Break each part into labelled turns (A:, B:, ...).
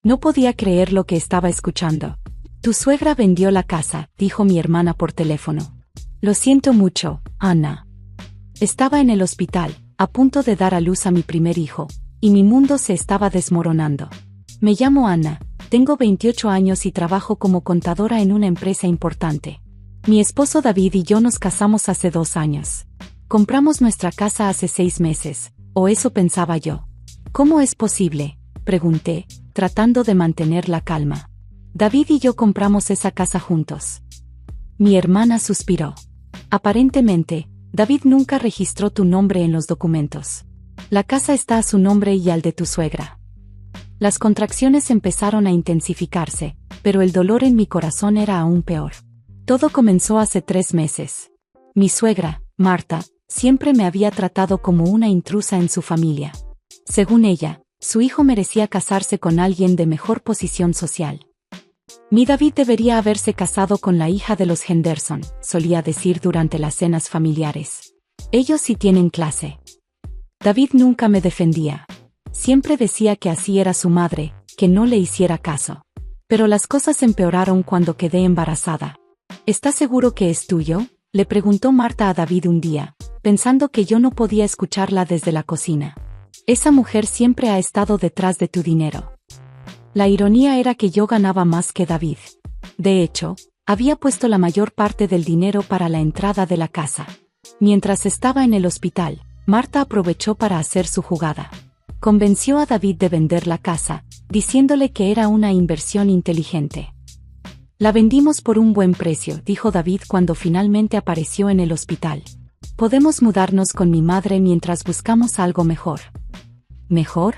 A: No podía creer lo que estaba escuchando. Tu suegra vendió la casa, dijo mi hermana por teléfono. Lo siento mucho, Ana. Estaba en el hospital, a punto de dar a luz a mi primer hijo, y mi mundo se estaba desmoronando. Me llamo Ana, tengo 28 años y trabajo como contadora en una empresa importante. Mi esposo David y yo nos casamos hace 2 años. Compramos nuestra casa hace 6 meses, o eso pensaba yo. ¿Cómo es posible?, pregunté, tratando de mantener la calma. David y yo compramos esa casa juntos. Mi hermana suspiró. Aparentemente, David nunca registró tu nombre en los documentos. La casa está a su nombre y al de tu suegra. Las contracciones empezaron a intensificarse, pero el dolor en mi corazón era aún peor. Todo comenzó hace 3 meses. Mi suegra, Marta, siempre me había tratado como una intrusa en su familia. Según ella, su hijo merecía casarse con alguien de mejor posición social. Mi David debería haberse casado con la hija de los Henderson, solía decir durante las cenas familiares. Ellos sí tienen clase. David nunca me defendía. Siempre decía que así era su madre, que no le hiciera caso. Pero las cosas empeoraron cuando quedé embarazada. ¿Estás seguro que es tuyo?, le preguntó Marta a David un día, pensando que yo no podía escucharla desde la cocina. Esa mujer siempre ha estado detrás de tu dinero. La ironía era que yo ganaba más que David. De hecho, había puesto la mayor parte del dinero para la entrada de la casa. Mientras estaba en el hospital, Marta aprovechó para hacer su jugada. Convenció a David de vender la casa, diciéndole que era una inversión inteligente. La vendimos por un buen precio, dijo David cuando finalmente apareció en el hospital. Podemos mudarnos con mi madre mientras buscamos algo mejor. ¿Mejor?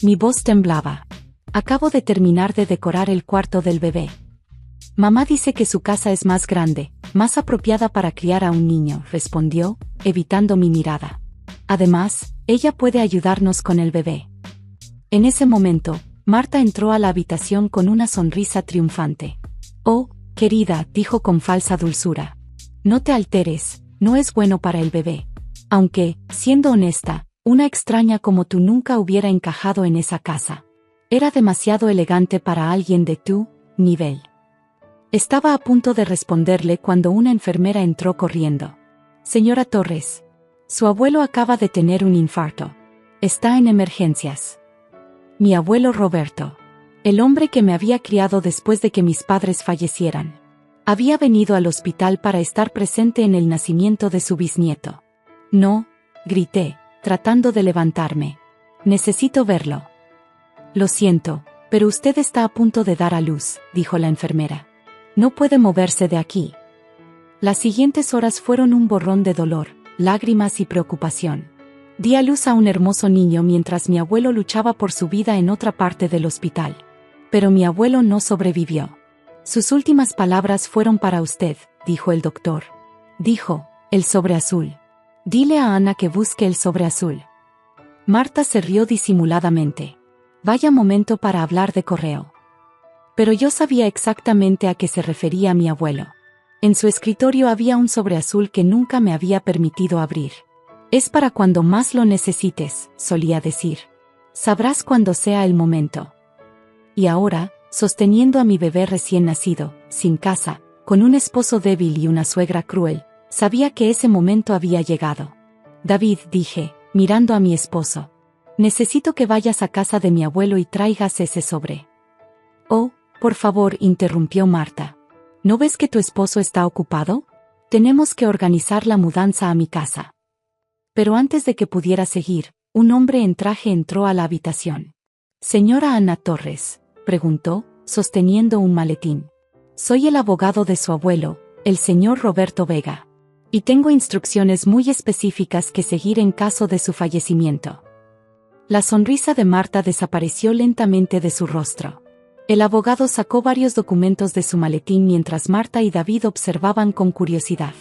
A: Mi voz temblaba. Acabo de terminar de decorar el cuarto del bebé. Mamá dice que su casa es más grande, más apropiada para criar a un niño, respondió, evitando mi mirada. Además, ella puede ayudarnos con el bebé. En ese momento, Marta entró a la habitación con una sonrisa triunfante. Oh, querida, dijo con falsa dulzura. No te alteres, no es bueno para el bebé. Aunque, siendo honesta, una extraña como tú nunca hubiera encajado en esa casa. Era demasiado elegante para alguien de tu nivel. Estaba a punto de responderle cuando una enfermera entró corriendo. Señora Torres. Su abuelo acaba de tener un infarto. Está en emergencias. Mi abuelo Roberto. El hombre que me había criado después de que mis padres fallecieran. Había venido al hospital para estar presente en el nacimiento de su bisnieto. No, grité, tratando de levantarme. Necesito verlo. Lo siento, pero usted está a punto de dar a luz, dijo la enfermera. No puede moverse de aquí. Las siguientes horas fueron un borrón de dolor, lágrimas y preocupación. Di a luz a un hermoso niño mientras mi abuelo luchaba por su vida en otra parte del hospital. Pero mi abuelo no sobrevivió. Sus últimas palabras fueron para usted, dijo el doctor. Dijo, el sobre azul. Dile a Ana que busque el sobre azul. Marta se rió disimuladamente. Vaya momento para hablar de correo. Pero yo sabía exactamente a qué se refería mi abuelo. En su escritorio había un sobre azul que nunca me había permitido abrir. Es para cuando más lo necesites, solía decir. Sabrás cuando sea el momento. Y ahora, sosteniendo a mi bebé recién nacido, sin casa, con un esposo débil y una suegra cruel, sabía que ese momento había llegado. David, dije, mirando a mi esposo. Necesito que vayas a casa de mi abuelo y traigas ese sobre. Oh, por favor, interrumpió Marta. ¿No ves que tu esposo está ocupado? Tenemos que organizar la mudanza a mi casa. Pero antes de que pudiera seguir, un hombre en traje entró a la habitación. Señora Ana Torres, preguntó, sosteniendo un maletín. Soy el abogado de su abuelo, el señor Roberto Vega. Y tengo instrucciones muy específicas que seguir en caso de su fallecimiento. La sonrisa de Marta desapareció lentamente de su rostro. El abogado sacó varios documentos de su maletín mientras Marta y David observaban con curiosidad.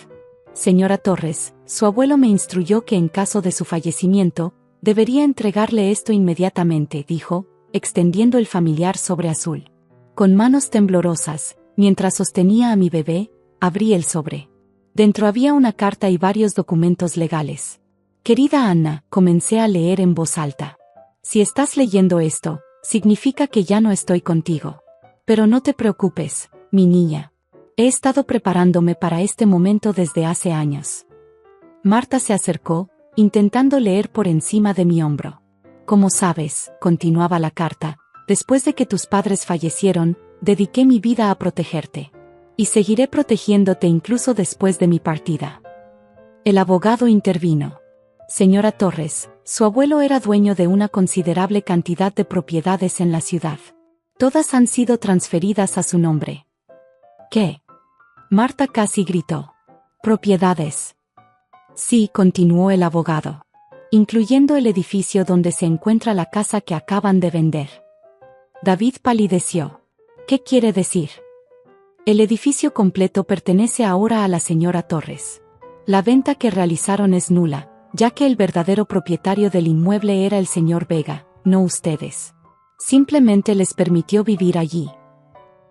A: Señora Torres, su abuelo me instruyó que en caso de su fallecimiento, debería entregarle esto inmediatamente, dijo, extendiendo el familiar sobre azul. Con manos temblorosas, mientras sostenía a mi bebé, abrí el sobre. Dentro había una carta y varios documentos legales. Querida Ana, comencé a leer en voz alta. Si estás leyendo esto, significa que ya no estoy contigo. Pero no te preocupes, mi niña. He estado preparándome para este momento desde hace años. Marta se acercó, intentando leer por encima de mi hombro. Como sabes, continuaba la carta, después de que tus padres fallecieron, dediqué mi vida a protegerte. Y seguiré protegiéndote incluso después de mi partida. El abogado intervino. Señora Torres, su abuelo era dueño de una considerable cantidad de propiedades en la ciudad. Todas han sido transferidas a su nombre. ¿Qué? Marta casi gritó. ¿Propiedades? Sí, continuó el abogado. Incluyendo el edificio donde se encuentra la casa que acaban de vender. David palideció. ¿Qué quiere decir? El edificio completo pertenece ahora a la señora Torres. La venta que realizaron es nula, ya que el verdadero propietario del inmueble era el señor Vega, no ustedes. Simplemente les permitió vivir allí.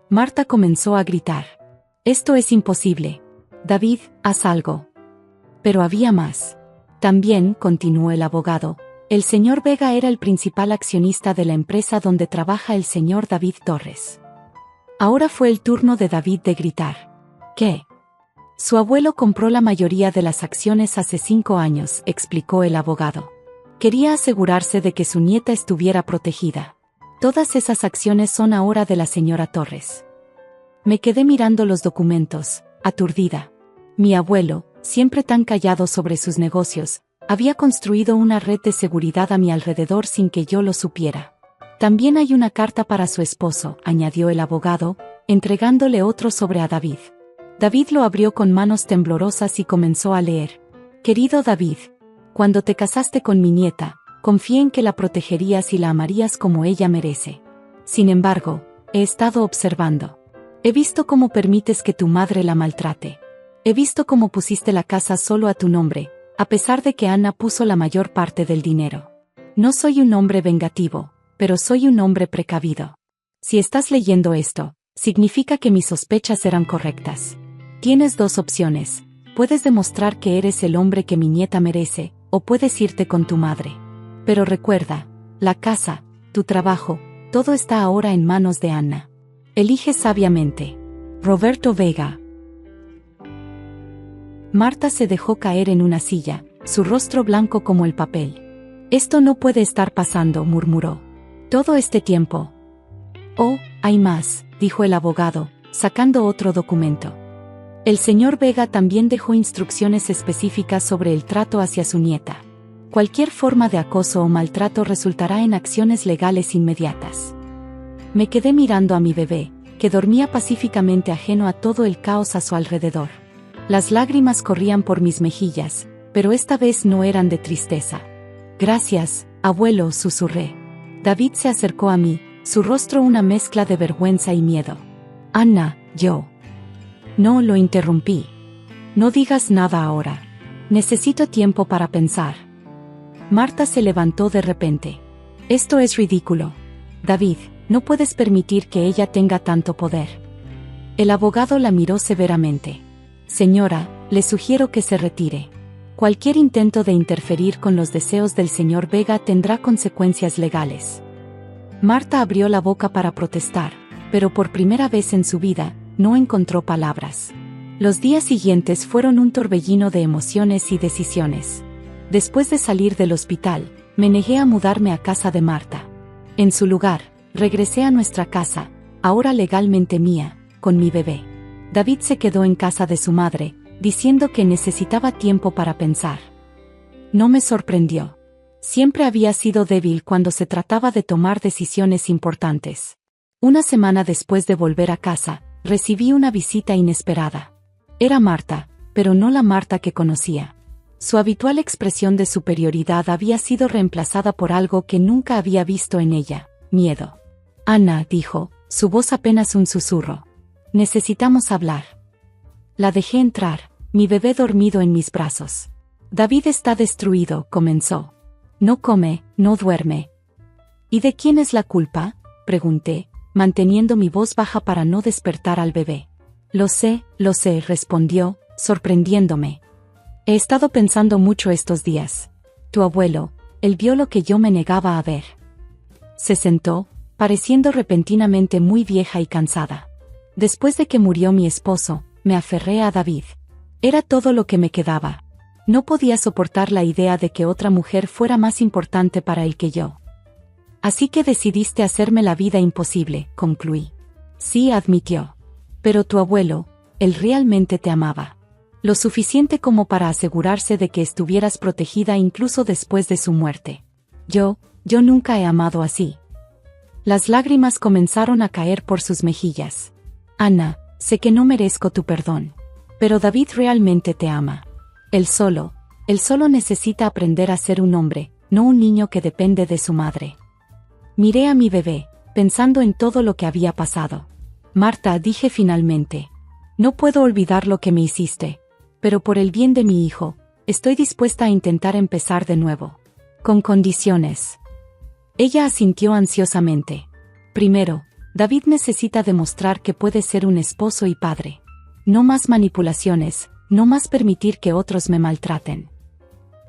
A: Marta comenzó a gritar. Esto es imposible. David, haz algo. Pero había más. También, continuó el abogado, el señor Vega era el principal accionista de la empresa donde trabaja el señor David Torres. Ahora fue el turno de David de gritar. ¿Qué? Su abuelo compró la mayoría de las acciones hace 5 años, explicó el abogado. Quería asegurarse de que su nieta estuviera protegida. Todas esas acciones son ahora de la señora Torres. Me quedé mirando los documentos, aturdida. Mi abuelo, siempre tan callado sobre sus negocios, había construido una red de seguridad a mi alrededor sin que yo lo supiera. También hay una carta para su esposo, añadió el abogado, entregándole otro sobre a David. David lo abrió con manos temblorosas y comenzó a leer. Querido David, cuando te casaste con mi nieta, confié en que la protegerías y la amarías como ella merece. Sin embargo, he estado observando. He visto cómo permites que tu madre la maltrate. He visto cómo pusiste la casa solo a tu nombre, a pesar de que Ana puso la mayor parte del dinero. No soy un hombre vengativo, pero soy un hombre precavido. Si estás leyendo esto, significa que mis sospechas eran correctas. Tienes 2 opciones. Puedes demostrar que eres el hombre que mi nieta merece, o puedes irte con tu madre. Pero recuerda, la casa, tu trabajo, todo está ahora en manos de Ana. Elige sabiamente. Roberto Vega. Marta se dejó caer en una silla, su rostro blanco como el papel. Esto no puede estar pasando, murmuró. Todo este tiempo. Oh, hay más, dijo el abogado, sacando otro documento. El señor Vega también dejó instrucciones específicas sobre el trato hacia su nieta. Cualquier forma de acoso o maltrato resultará en acciones legales inmediatas. Me quedé mirando a mi bebé, que dormía pacíficamente ajeno a todo el caos a su alrededor. Las lágrimas corrían por mis mejillas, pero esta vez no eran de tristeza. Gracias, abuelo, susurré. David se acercó a mí, su rostro una mezcla de vergüenza y miedo. Ana, yo. No, lo interrumpí. No digas nada ahora. Necesito tiempo para pensar. Marta se levantó de repente. Esto es ridículo. David, no puedes permitir que ella tenga tanto poder. El abogado la miró severamente. Señora, le sugiero que se retire. Cualquier intento de interferir con los deseos del señor Vega tendrá consecuencias legales. Marta abrió la boca para protestar, pero por primera vez en su vida, no encontró palabras. Los días siguientes fueron un torbellino de emociones y decisiones. Después de salir del hospital, me negué a mudarme a casa de Marta. En su lugar, regresé a nuestra casa, ahora legalmente mía, con mi bebé. David se quedó en casa de su madre, diciendo que necesitaba tiempo para pensar. No me sorprendió. Siempre había sido débil cuando se trataba de tomar decisiones importantes. Una semana después de volver a casa, recibí una visita inesperada. Era Marta, pero no la Marta que conocía. Su habitual expresión de superioridad había sido reemplazada por algo que nunca había visto en ella, miedo. Ana, dijo, su voz apenas un susurro. Necesitamos hablar. La dejé entrar, mi bebé dormido en mis brazos. David está destruido, comenzó. No come, no duerme. ¿Y de quién es la culpa?, pregunté, manteniendo mi voz baja para no despertar al bebé. Lo sé, respondió, sorprendiéndome. He estado pensando mucho estos días. Tu abuelo, él vio lo que yo me negaba a ver. Se sentó, pareciendo repentinamente muy vieja y cansada. Después de que murió mi esposo, me aferré a David. Era todo lo que me quedaba. No podía soportar la idea de que otra mujer fuera más importante para él que yo. Así que decidiste hacerme la vida imposible, concluí. Sí, admitió. Pero tu abuelo, él realmente te amaba. Lo suficiente como para asegurarse de que estuvieras protegida incluso después de su muerte. Yo nunca he amado así. Las lágrimas comenzaron a caer por sus mejillas. Ana, sé que no merezco tu perdón. Pero David realmente te ama. Él solo necesita aprender a ser un hombre, no un niño que depende de su madre. Miré a mi bebé, pensando en todo lo que había pasado. Marta, dije finalmente. No puedo olvidar lo que me hiciste. Pero por el bien de mi hijo, estoy dispuesta a intentar empezar de nuevo. Con condiciones. Ella asintió ansiosamente. Primero, David necesita demostrar que puede ser un esposo y padre. No más manipulaciones, no más permitir que otros me maltraten.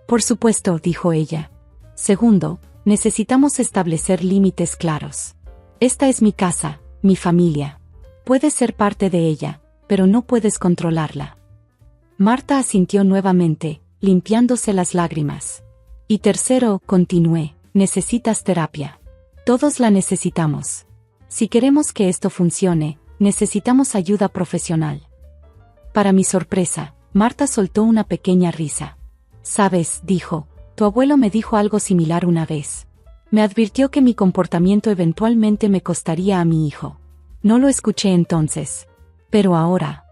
A: Por supuesto, dijo ella. Segundo, necesitamos establecer límites claros. Esta es mi casa, mi familia. Puedes ser parte de ella, pero no puedes controlarla. Marta asintió nuevamente, limpiándose las lágrimas. Y tercero, continué, necesitas terapia. Todos la necesitamos. Si queremos que esto funcione, necesitamos ayuda profesional. Para mi sorpresa, Marta soltó una pequeña risa. Sabes, dijo, tu abuelo me dijo algo similar una vez. Me advirtió que mi comportamiento eventualmente me costaría a mi hijo. No lo escuché entonces. Pero ahora.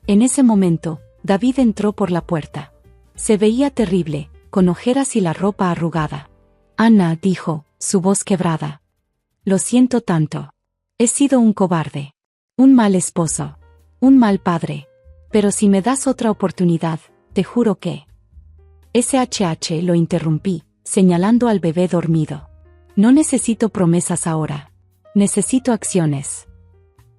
A: En ese momento, David entró por la puerta. Se veía terrible, con ojeras y la ropa arrugada. Ana, dijo, su voz quebrada. Lo siento tanto. He sido un cobarde. Un mal esposo. Un mal padre. Pero si me das otra oportunidad, te juro que... SHH, lo interrumpí, señalando al bebé dormido. No necesito promesas ahora. Necesito acciones.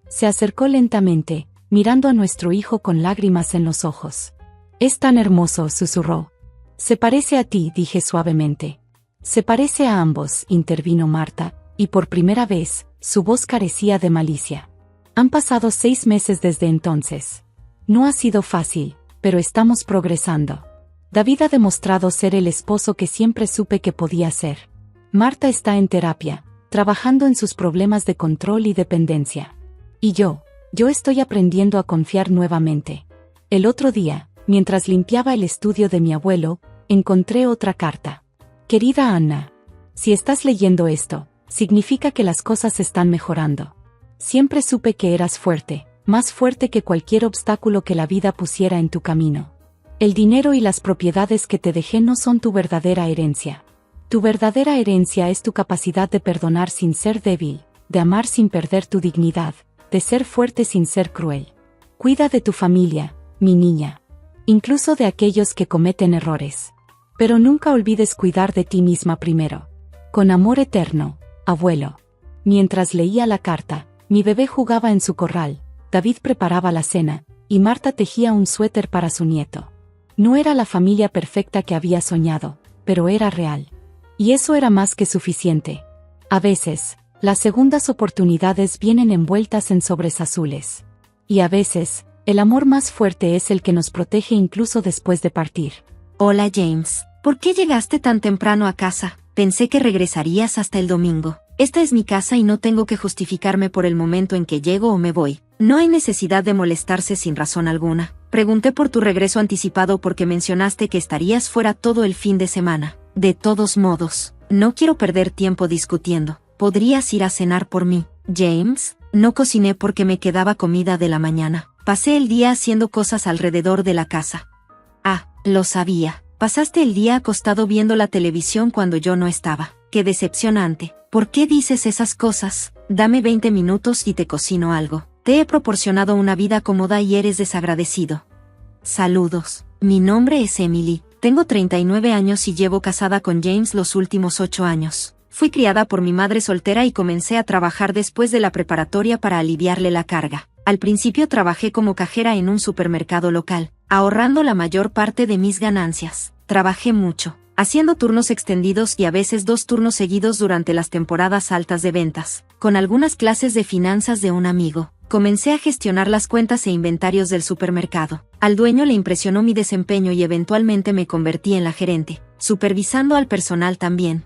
A: Se acercó lentamente, mirando a nuestro hijo con lágrimas en los ojos. Es tan hermoso, susurró. Se parece a ti, dije suavemente. Se parece a ambos, intervino Marta, y por primera vez, su voz carecía de malicia. Han pasado 6 meses desde entonces. No ha sido fácil, pero estamos progresando. David ha demostrado ser el esposo que siempre supe que podía ser. Marta está en terapia, trabajando en sus problemas de control y dependencia. Y yo estoy aprendiendo a confiar nuevamente. El otro día, mientras limpiaba el estudio de mi abuelo, encontré otra carta. Querida Ana, si estás leyendo esto, significa que las cosas están mejorando. Siempre supe que eras fuerte, más fuerte que cualquier obstáculo que la vida pusiera en tu camino. El dinero y las propiedades que te dejé no son tu verdadera herencia. Tu verdadera herencia es tu capacidad de perdonar sin ser débil, de amar sin perder tu dignidad, de ser fuerte sin ser cruel. Cuida de tu familia, mi niña. Incluso de aquellos que cometen errores. Pero nunca olvides cuidar de ti misma primero. Con amor eterno, abuelo. Mientras leía la carta, mi bebé jugaba en su corral, David preparaba la cena, y Marta tejía un suéter para su nieto. No era la familia perfecta que había soñado, pero era real. Y eso era más que suficiente. A veces, las segundas oportunidades vienen envueltas en sobres azules. Y a veces, el amor más fuerte es el que nos protege incluso después de partir.
B: Hola James, ¿por qué llegaste tan temprano a casa? Pensé que regresarías hasta el domingo. Esta es mi casa y no tengo que justificarme por el momento en que llego o me voy. No hay necesidad de molestarse sin razón alguna. Pregunté por tu regreso anticipado porque mencionaste que estarías fuera todo el fin de semana. De todos modos, no quiero perder tiempo discutiendo. ¿Podrías ir a cenar por mí, James? No cociné porque me quedaba comida de la mañana. Pasé el día haciendo cosas alrededor de la casa. Ah, lo sabía. Pasaste el día acostado viendo la televisión cuando yo no estaba. Qué decepcionante. ¿Por qué dices esas cosas? Dame 20 minutos y te cocino algo. Te he proporcionado una vida cómoda y eres desagradecido. Saludos. Mi nombre es Emily. Tengo 39 años y llevo casada con James los últimos 8 años. Fui criada por mi madre soltera y comencé a trabajar después de la preparatoria para aliviarle la carga. Al principio trabajé como cajera en un supermercado local, ahorrando la mayor parte de mis ganancias. Trabajé mucho, haciendo turnos extendidos y a veces 2 turnos seguidos durante las temporadas altas de ventas. Con algunas clases de finanzas de un amigo, comencé a gestionar las cuentas e inventarios del supermercado. Al dueño le impresionó mi desempeño y eventualmente me convertí en la gerente, supervisando al personal también.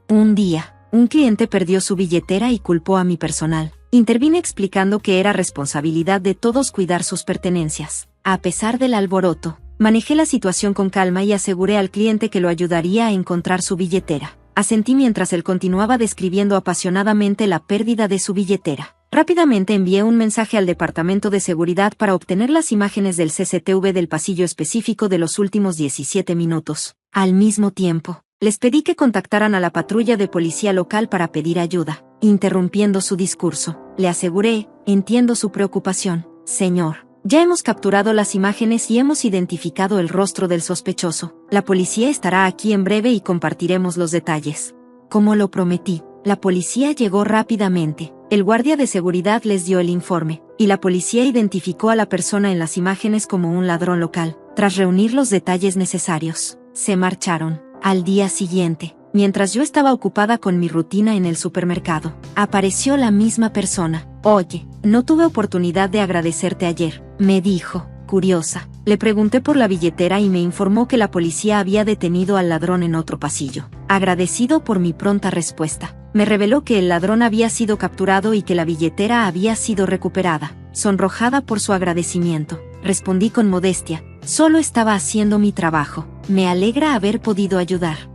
B: Un día, un cliente perdió su billetera y culpó a mi personal. Intervine explicando que era responsabilidad de todos cuidar sus pertenencias. A pesar del alboroto, manejé la situación con calma y aseguré al cliente que lo ayudaría a encontrar su billetera. Asentí mientras él continuaba describiendo apasionadamente la pérdida de su billetera. Rápidamente envié un mensaje al departamento de seguridad para obtener las imágenes del CCTV del pasillo específico de los últimos 17 minutos. Al mismo tiempo, les pedí que contactaran a la patrulla de policía local para pedir ayuda. Interrumpiendo su discurso, le aseguré: entiendo su preocupación, señor. Ya hemos capturado las imágenes y hemos identificado el rostro del sospechoso. La policía estará aquí en breve y compartiremos los detalles. Como lo prometí, la policía llegó rápidamente. El guardia de seguridad les dio el informe, y la policía identificó a la persona en las imágenes como un ladrón local. Tras reunir los detalles necesarios, se marcharon. Al día siguiente, mientras yo estaba ocupada con mi rutina en el supermercado, apareció la misma persona. Oye, no tuve oportunidad de agradecerte ayer, me dijo, curiosa. Le pregunté por la billetera y me informó que la policía había detenido al ladrón en otro pasillo. Agradecido por mi pronta respuesta, me reveló que el ladrón había sido capturado y que la billetera había sido recuperada. Sonrojada por su agradecimiento, respondí con modestia: solo estaba haciendo mi trabajo. Me alegra haber podido ayudar.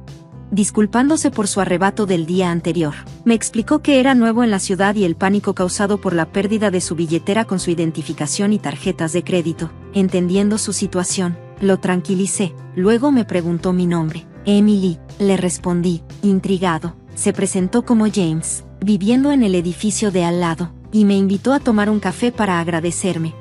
B: Disculpándose por su arrebato del día anterior, me explicó que era nuevo en la ciudad y el pánico causado por la pérdida de su billetera con su identificación y tarjetas de crédito. Entendiendo su situación, lo tranquilicé. Luego me preguntó mi nombre. Emily, le respondí, intrigado. Se presentó como James, viviendo en el edificio de al lado, y me invitó a tomar un café para agradecerme.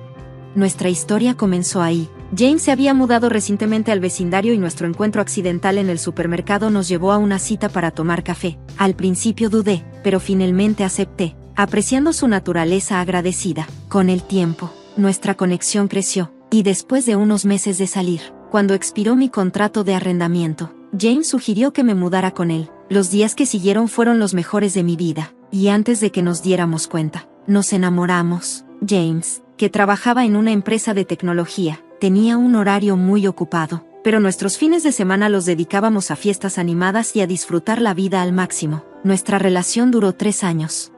B: Nuestra historia comenzó ahí. James se había mudado recientemente al vecindario y nuestro encuentro accidental en el supermercado nos llevó a una cita para tomar café. Al principio dudé, pero finalmente acepté, apreciando su naturaleza agradecida. Con el tiempo, nuestra conexión creció, y después de unos meses de salir, cuando expiró mi contrato de arrendamiento, James sugirió que me mudara con él. Los días que siguieron fueron los mejores de mi vida, y antes de que nos diéramos cuenta, nos enamoramos. James, que trabajaba en una empresa de tecnología, tenía un horario muy ocupado, pero nuestros fines de semana los dedicábamos a fiestas animadas y a disfrutar la vida al máximo. Nuestra relación duró 3 años.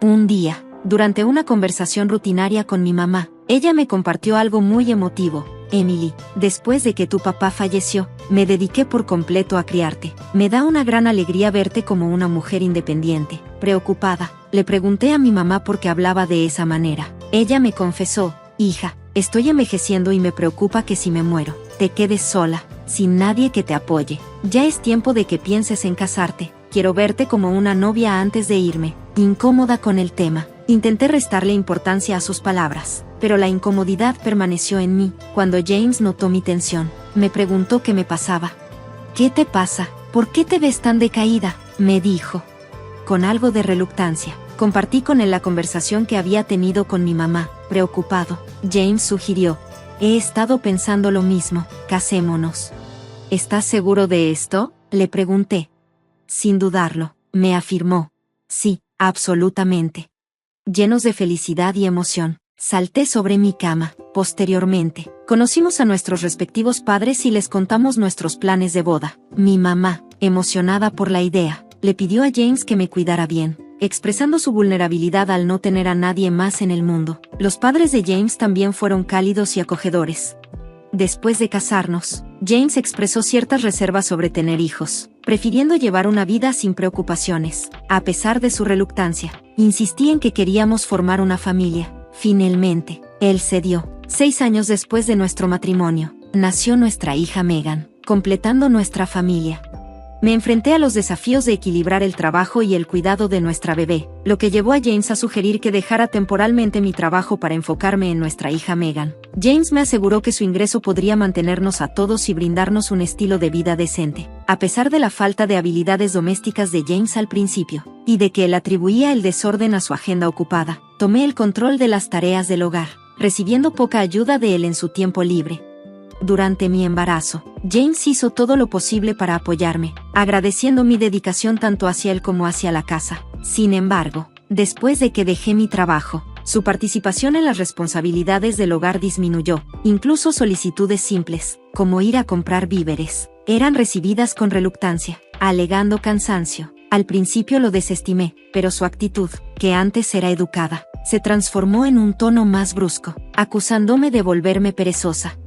B: Un día, durante una conversación rutinaria con mi mamá, ella me compartió algo muy emotivo. Emily, después de que tu papá falleció, me dediqué por completo a criarte. Me da una gran alegría verte como una mujer independiente. Preocupada, le pregunté a mi mamá por qué hablaba de esa manera. Ella me confesó: hija, estoy envejeciendo y me preocupa que si me muero, te quedes sola, sin nadie que te apoye. Ya es tiempo de que pienses en casarte. Quiero verte como una novia antes de irme. Incómoda con el tema, intenté restarle importancia a sus palabras, pero la incomodidad permaneció en mí. Cuando James notó mi tensión, me preguntó qué me pasaba. ¿Qué te pasa? ¿Por qué te ves tan decaída?, me dijo. Con algo de reluctancia, compartí con él la conversación que había tenido con mi mamá. Preocupado, James sugirió: he estado pensando lo mismo, casémonos. ¿Estás seguro de esto?, le pregunté. Sin dudarlo, me afirmó. Sí, absolutamente. Llenos de felicidad y emoción, salté sobre mi cama. Posteriormente, conocimos a nuestros respectivos padres y les contamos nuestros planes de boda. Mi mamá, emocionada por la idea, le pidió a James que me cuidara bien, expresando su vulnerabilidad al no tener a nadie más en el mundo. Los padres de James también fueron cálidos y acogedores. Después de casarnos, James expresó ciertas reservas sobre tener hijos, prefiriendo llevar una vida sin preocupaciones. A pesar de su reluctancia, insistí en que queríamos formar una familia. Finalmente, él cedió. 6 años después de nuestro matrimonio, nació nuestra hija Megan, completando nuestra familia. Me enfrenté a los desafíos de equilibrar el trabajo y el cuidado de nuestra bebé, lo que llevó a James a sugerir que dejara temporalmente mi trabajo para enfocarme en nuestra hija Megan. James me aseguró que su ingreso podría mantenernos a todos y brindarnos un estilo de vida decente, a pesar de la falta de habilidades domésticas de James al principio, y de que él atribuía el desorden a su agenda ocupada. Tomé el control de las tareas del hogar, recibiendo poca ayuda de él en su tiempo libre. Durante mi embarazo, James hizo todo lo posible para apoyarme, agradeciendo mi dedicación tanto hacia él como hacia la casa. Sin embargo, después de que dejé mi trabajo, su participación en las responsabilidades del hogar disminuyó. Incluso solicitudes simples, como ir a comprar víveres, eran recibidas con reluctancia, alegando cansancio. Al principio lo desestimé, pero su actitud, que antes era educada, se transformó en un tono más brusco, acusándome de volverme perezosa.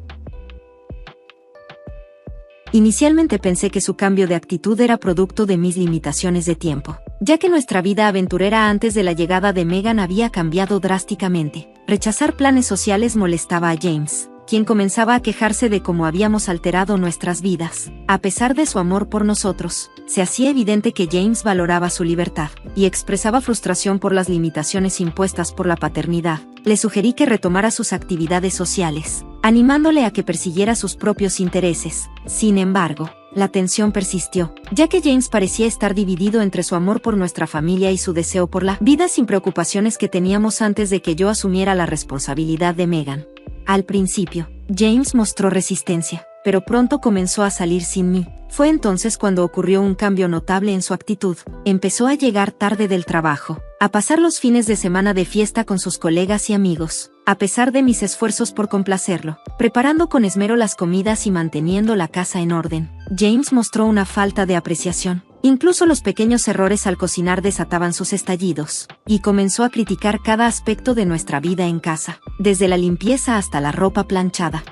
B: Inicialmente pensé que su cambio de actitud era producto de mis limitaciones de tiempo, ya que nuestra vida aventurera antes de la llegada de Megan había cambiado drásticamente. Rechazar planes sociales molestaba a James, quien comenzaba a quejarse de cómo habíamos alterado nuestras vidas. A pesar de su amor por nosotros, se hacía evidente que James valoraba su libertad, y expresaba frustración por las limitaciones impuestas por la paternidad. Le sugerí que retomara sus actividades sociales, animándole a que persiguiera sus propios intereses. Sin embargo, la tensión persistió, ya que James parecía estar dividido entre su amor por nuestra familia y su deseo por la vida sin preocupaciones que teníamos antes de que yo asumiera la responsabilidad de Megan. Al principio, James mostró resistencia, pero pronto comenzó a salir sin mí. Fue entonces cuando ocurrió un cambio notable en su actitud. Empezó a llegar tarde del trabajo, a pasar los fines de semana de fiesta con sus colegas y amigos, a pesar de mis esfuerzos por complacerlo, preparando con esmero las comidas y manteniendo la casa en orden. James mostró una falta de apreciación. Incluso los pequeños errores al cocinar desataban sus estallidos, y comenzó a criticar cada aspecto de nuestra vida en casa, desde la limpieza hasta la ropa planchada.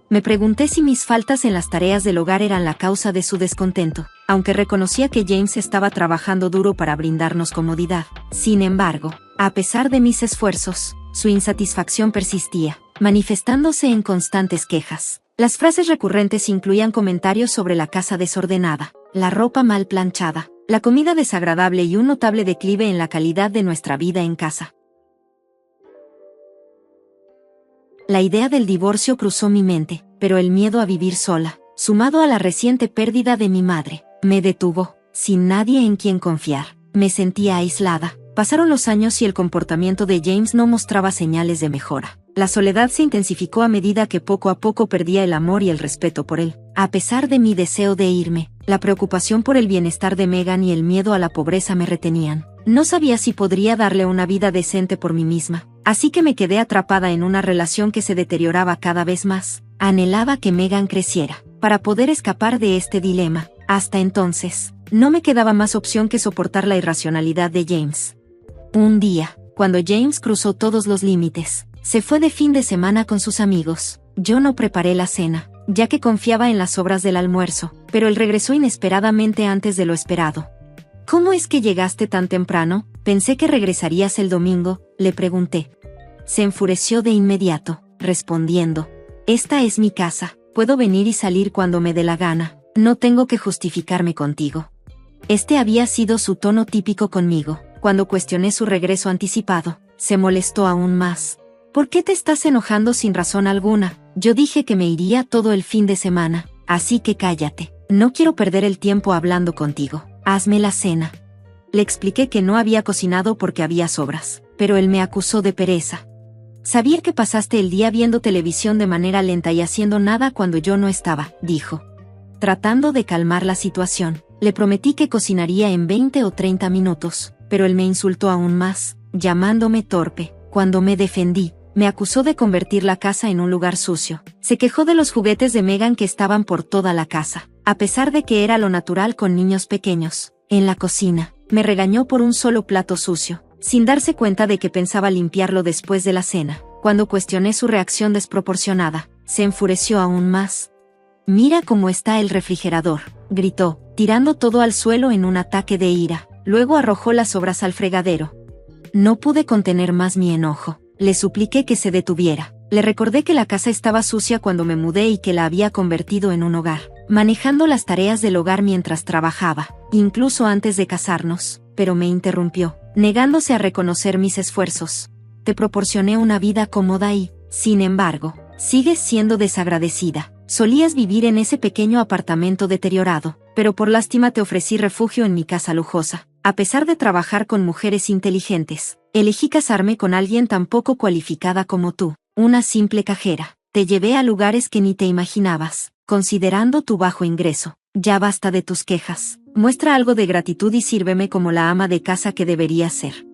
B: Me pregunté si mis faltas en las tareas del hogar eran la causa de su descontento, aunque reconocía que James estaba trabajando duro para brindarnos comodidad. Sin embargo, a pesar de mis esfuerzos, su insatisfacción persistía, manifestándose en constantes quejas. Las frases recurrentes incluían comentarios sobre la casa desordenada, la ropa mal planchada, la comida desagradable y un notable declive en la calidad de nuestra vida en casa. La idea del divorcio cruzó mi mente, pero el miedo a vivir sola, sumado a la reciente pérdida de mi madre, me detuvo. Sin nadie en quien confiar, me sentía aislada. Pasaron los años y el comportamiento de James no mostraba señales de mejora. La soledad se intensificó a medida que poco a poco perdía el amor y el respeto por él. A pesar de mi deseo de irme, la preocupación por el bienestar de Megan y el miedo a la pobreza me retenían. No sabía si podría darle una vida decente por mí misma, así que me quedé atrapada en una relación que se deterioraba cada vez más. Anhelaba que Megan creciera, para poder escapar de este dilema. Hasta entonces, no me quedaba más opción que soportar la irracionalidad de James. Un día, cuando James cruzó todos los límites, se fue de fin de semana con sus amigos. Yo no preparé la cena, ya que confiaba en las sobras del almuerzo, pero él regresó inesperadamente antes de lo esperado. ¿Cómo es que llegaste tan temprano? Pensé que regresarías el domingo, le pregunté. Se enfureció de inmediato, respondiendo: esta es mi casa, puedo venir y salir cuando me dé la gana, no tengo que justificarme contigo. Este había sido su tono típico conmigo. Cuando cuestioné su regreso anticipado, se molestó aún más. ¿Por qué te estás enojando sin razón alguna? Yo dije que me iría todo el fin de semana, así que cállate. No quiero perder el tiempo hablando contigo. Hazme la cena. Le expliqué que no había cocinado porque había sobras, pero él me acusó de pereza. Sabía que pasaste el día viendo televisión de manera lenta y haciendo nada cuando yo no estaba, dijo. Tratando de calmar la situación, le prometí que cocinaría en 20 o 30 minutos, pero él me insultó aún más, llamándome torpe. Cuando me defendí, me acusó de convertir la casa en un lugar sucio. Se quejó de los juguetes de Megan que estaban por toda la casa, a pesar de que era lo natural con niños pequeños. En la cocina, me regañó por un solo plato sucio, sin darse cuenta de que pensaba limpiarlo después de la cena. Cuando cuestioné su reacción desproporcionada, se enfureció aún más. Mira cómo está el refrigerador, gritó, tirando todo al suelo en un ataque de ira. Luego arrojó las sobras al fregadero. No pude contener más mi enojo. Le supliqué que se detuviera. Le recordé que la casa estaba sucia cuando me mudé y que la había convertido en un hogar, manejando las tareas del hogar mientras trabajaba, incluso antes de casarnos, pero me interrumpió, negándose a reconocer mis esfuerzos. Te proporcioné una vida cómoda y, sin embargo, sigues siendo desagradecida. Solías vivir en ese pequeño apartamento deteriorado, pero por lástima te ofrecí refugio en mi casa lujosa. A pesar de trabajar con mujeres inteligentes, elegí casarme con alguien tan poco cualificada como tú, una simple cajera. te llevé a lugares que ni te imaginabas, considerando tu bajo ingreso. Ya basta de tus quejas. Muestra algo de gratitud y sírveme como la ama de casa que deberías ser.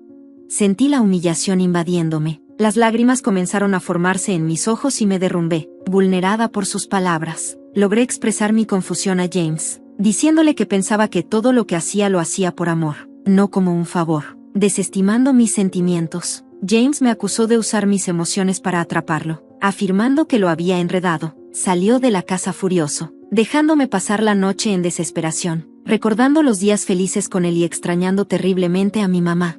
B: Sentí la humillación invadiéndome. Las lágrimas comenzaron a formarse en mis ojos y me derrumbé, vulnerada por sus palabras. Logré expresar mi confusión a James, diciéndole que pensaba que todo lo que hacía lo hacía por amor, no como un favor. Desestimando mis sentimientos, James me acusó de usar mis emociones para atraparlo, afirmando que lo había enredado. Salió de la casa furioso, dejándome pasar la noche en desesperación, recordando los días felices con él y extrañando terriblemente a mi mamá.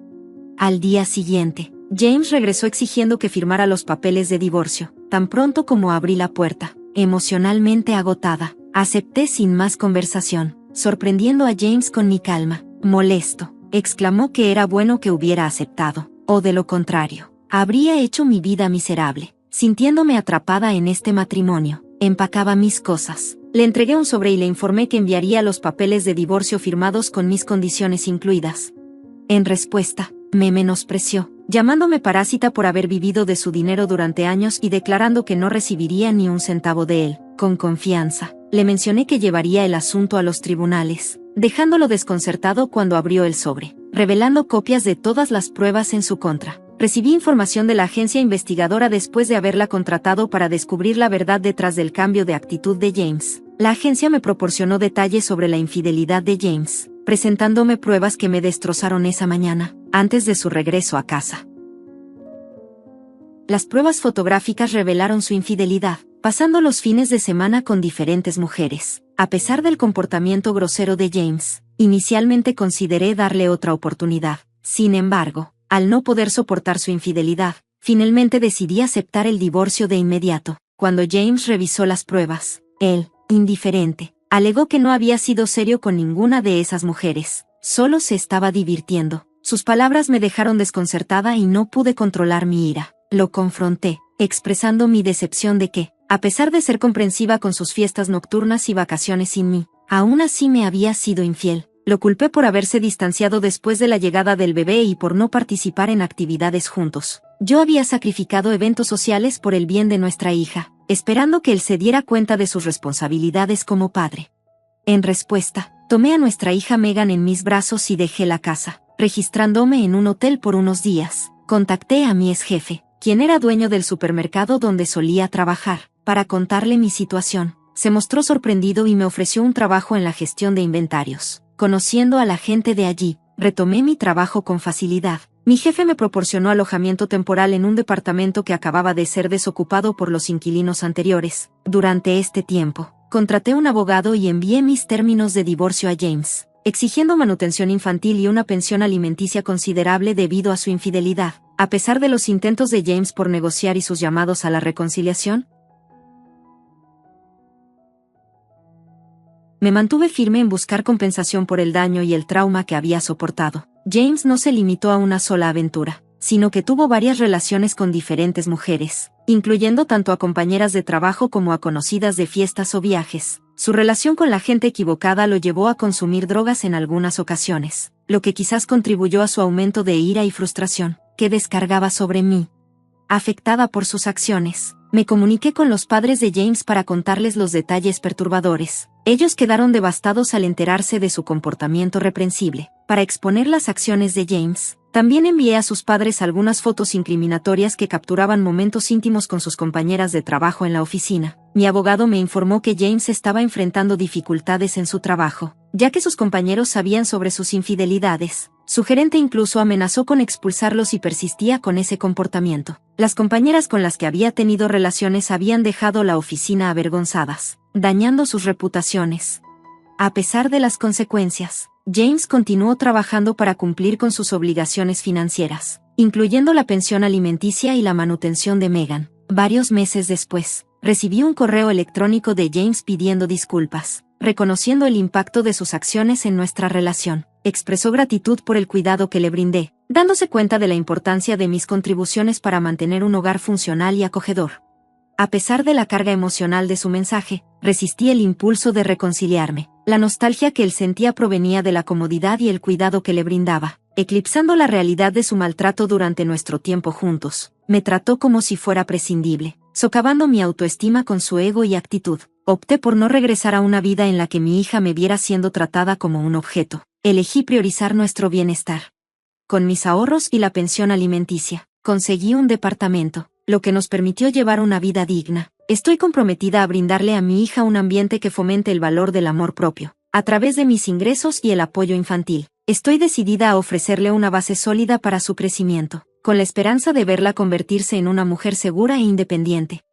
B: Al día siguiente, James regresó exigiendo que firmara los papeles de divorcio. Tan pronto como abrí la puerta, emocionalmente agotada, acepté sin más conversación, sorprendiendo a James con mi calma. Molesto, exclamó que era bueno que hubiera aceptado, o de lo contrario, habría hecho mi vida miserable. Sintiéndome atrapada en este matrimonio, empacaba mis cosas. Le entregué un sobre y le informé que enviaría los papeles de divorcio firmados con mis condiciones incluidas. En respuesta, me menospreció, llamándome parásita por haber vivido de su dinero durante años y declarando que no recibiría ni un centavo de él. Con confianza, le mencioné que llevaría el asunto a los tribunales, dejándolo desconcertado cuando abrió el sobre, revelando copias de todas las pruebas en su contra. Recibí información de la agencia investigadora después de haberla contratado para descubrir la verdad detrás del cambio de actitud de James. La agencia me proporcionó detalles sobre la infidelidad de James, presentándome pruebas que me destrozaron esa mañana, antes de su regreso a casa. Las pruebas fotográficas revelaron su infidelidad, pasando los fines de semana con diferentes mujeres. A pesar del comportamiento grosero de James, inicialmente consideré darle otra oportunidad. Sin embargo, al no poder soportar su infidelidad, finalmente decidí aceptar el divorcio de inmediato. Cuando James revisó las pruebas, él, indiferente, alegó que no había sido serio con ninguna de esas mujeres, solo se estaba divirtiendo. Sus palabras me dejaron desconcertada y no pude controlar mi ira. Lo confronté, expresando mi decepción de que, a pesar de ser comprensiva con sus fiestas nocturnas y vacaciones sin mí, aún así me había sido infiel. Lo culpé por haberse distanciado después de la llegada del bebé y por no participar en actividades juntos. Yo había sacrificado eventos sociales por el bien de nuestra hija, esperando que él se diera cuenta de sus responsabilidades como padre. En respuesta, tomé a nuestra hija Megan en mis brazos y dejé la casa, registrándome en un hotel por unos días. Contacté a mi ex jefe, quien era dueño del supermercado donde solía trabajar, para contarle mi situación. Se mostró sorprendido y me ofreció un trabajo en la gestión de inventarios. Conociendo a la gente de allí, retomé mi trabajo con facilidad. Mi jefe me proporcionó alojamiento temporal en un departamento que acababa de ser desocupado por los inquilinos anteriores. Durante este tiempo, contraté un abogado y envié mis términos de divorcio a James, exigiendo manutención infantil y una pensión alimenticia considerable debido a su infidelidad. A pesar de los intentos de James por negociar y sus llamados a la reconciliación, me mantuve firme en buscar compensación por el daño y el trauma que había soportado. James no se limitó a una sola aventura, sino que tuvo varias relaciones con diferentes mujeres, incluyendo tanto a compañeras de trabajo como a conocidas de fiestas o viajes. Su relación con la gente equivocada lo llevó a consumir drogas en algunas ocasiones, lo que quizás contribuyó a su aumento de ira y frustración, que descargaba sobre mí. Afectada por sus acciones, me comuniqué con los padres de James para contarles los detalles perturbadores. Ellos quedaron devastados al enterarse de su comportamiento reprensible. Para exponer las acciones de James, también envié a sus padres algunas fotos incriminatorias que capturaban momentos íntimos con sus compañeras de trabajo en la oficina. Mi abogado me informó que James estaba enfrentando dificultades en su trabajo, ya que sus compañeros sabían sobre sus infidelidades. Su gerente incluso amenazó con expulsarlo si persistía con ese comportamiento. Las compañeras con las que había tenido relaciones habían dejado la oficina avergonzadas, dañando sus reputaciones. A pesar de las consecuencias, James continuó trabajando para cumplir con sus obligaciones financieras, incluyendo la pensión alimenticia y la manutención de Megan. Varios meses después, recibí un correo electrónico de James pidiendo disculpas, reconociendo el impacto de sus acciones en nuestra relación. Expresó gratitud por el cuidado que le brindé, dándose cuenta de la importancia de mis contribuciones para mantener un hogar funcional y acogedor. A pesar de la carga emocional de su mensaje, resistí el impulso de reconciliarme. La nostalgia que él sentía provenía de la comodidad y el cuidado que le brindaba, eclipsando la realidad de su maltrato durante nuestro tiempo juntos. Me trató como si fuera prescindible, socavando mi autoestima con su ego y actitud. Opté por no regresar a una vida en la que mi hija me viera siendo tratada como un objeto. Elegí priorizar nuestro bienestar. Con mis ahorros y la pensión alimenticia, conseguí un departamento, lo que nos permitió llevar una vida digna. Estoy comprometida a brindarle a mi hija un ambiente que fomente el valor del amor propio, a través de mis ingresos y el apoyo infantil. Estoy decidida a ofrecerle una base sólida para su crecimiento, con la esperanza de verla convertirse en una mujer segura e independiente.